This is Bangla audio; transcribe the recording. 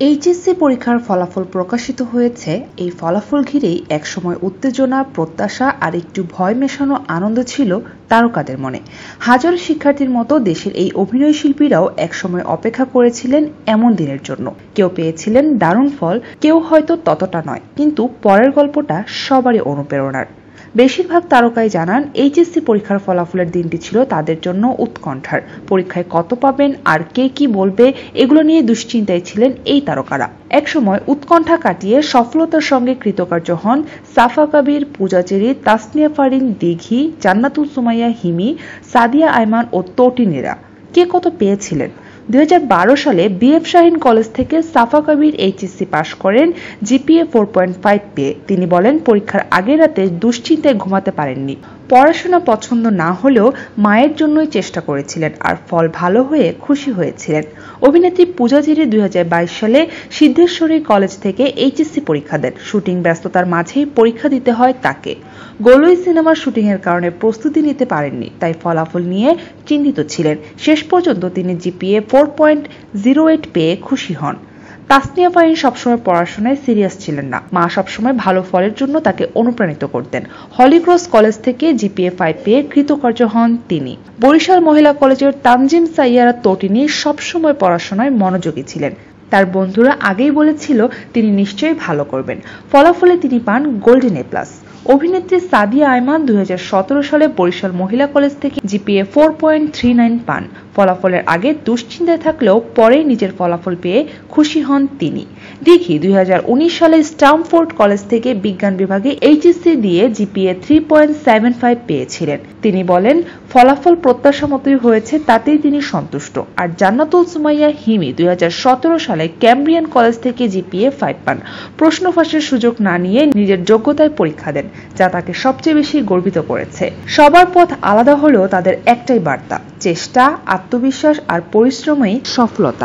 এইচএসসি পরীক্ষার ফলাফল প্রকাশিত হয়েছে। এই ফলাফল ঘিরেই একসময় উত্তেজনা, প্রত্যাশা আর একটু ভয় মেশানো আনন্দ ছিল তারকাদের মনে। হাজারো শিক্ষার্থীর মতো দেশের এই অভিনয় শিল্পীরাও একসময় অপেক্ষা করেছিলেন এমন দিনের জন্য। কেউ পেয়েছিলেন দারুণ ফল, কেউ হয়তো ততটা নয়, কিন্তু পরের গল্পটা সবারই অনুপ্রেরণার। বেশিরভাগ তারকাই জানান এইচএসসি পরীক্ষার ফলাফলের দিনটি ছিল তাদের জন্য উৎকণ্ঠার। পরীক্ষায় কত পাবেন আর কে কি বলবে এগুলো নিয়ে দুশ্চিন্তায় ছিলেন এই তারকারা। একসময় উৎকণ্ঠা কাটিয়ে সফলতার সঙ্গে কৃতকার্য হন সাফা কবির, পূজা চেরি, তাসনিয়া ফারিন, দিঘি, জান্নাতুল সুমাইয়া হিমি, সাদিয়া আয়মান ও তটিনীরা। কে কত পেয়েছিলেন? 2012 সালে বিএফ শাহীন কলেজ থেকে সাফা কবির এইচএসসি পাশ করেন জিপিএ 4.5 পেয়ে। তিনি বলেন, পরীক্ষার আগের রাতে দুশ্চিন্তায় ঘুমাতে পারেননি। পড়াশোনা পছন্দ না হলেও মায়ের জন্যই চেষ্টা করেছিলেন আর ফল ভালো হয়ে খুশি হয়েছিলেন। অভিনেত্রী পূজা চেরি 2022 সালে সিদ্ধেশ্বরী কলেজ থেকে এইচএসসি পরীক্ষা দেন। শুটিং ব্যস্ততার মাঝেই পরীক্ষা দিতে হয় তাকে। গোলই সিনেমার শুটিংয়ের কারণে প্রস্তুতি নিতে পারেননি, তাই ফলাফল নিয়ে চিন্তিত ছিলেন। শেষ পর্যন্ত তিনি জিপিএ 4.08 পেয়ে খুশি হন। তাসনিয়া ফারিন সবসময় পড়াশোনায় সিরিয়াস ছিলেন না। মা সবসময় ভালো ফলের জন্য তাকে অনুপ্রাণিত করতেন। হলিক্রস কলেজ থেকে জিপিএ 5 পেয়ে কৃতকার্য হন তিনি। বরিশাল মহিলা কলেজের তানজিম সাইয়ারা তটিনী সবসময় পড়াশোনায় মনোযোগী ছিলেন। তার বন্ধুরা আগেই বলেছিল তিনি নিশ্চয়ই ভালো করবেন। ফলাফলে তিনি পান গোল্ডেন এ+। অভিনেত্রী সাদিয়া আয়মান 2017 সালে বরিশাল মহিলা কলেজ থেকে জিপিএ 4.39 পান। ফলাফলের আগে দুশ্চিন্তায় থাকলেও পরে নিজের ফলাফল পেয়ে খুশি হন তিনি। দিঘি 2019 সালে স্টামফোর্ড কলেজ থেকে বিজ্ঞান বিভাগে এইচএসসি দিয়ে জিপিএ 3.75 পেয়েছিলেন। তিনি বলেন, ফলাফল প্রত্যাশা মতোই হয়েছে, তাতেই তিনি সন্তুষ্ট। আর জান্নাতুল সুমাইয়া হিমি 2017 সালে ক্যামব্রিয়ান কলেজ থেকে জিপিএ 5 পান। প্রশ্ন ফাঁসের সুযোগ না নিয়ে নিজের যোগ্যতায় পরীক্ষা দেন, যা তাকে সবচেয়ে বেশি গর্বিত করেছে। সবার পথ আলাদা হলেও তাদের একটাই বার্তা, চেষ্টা, আত্মবিশ্বাস আর পরিশ্রমেই সফলতা।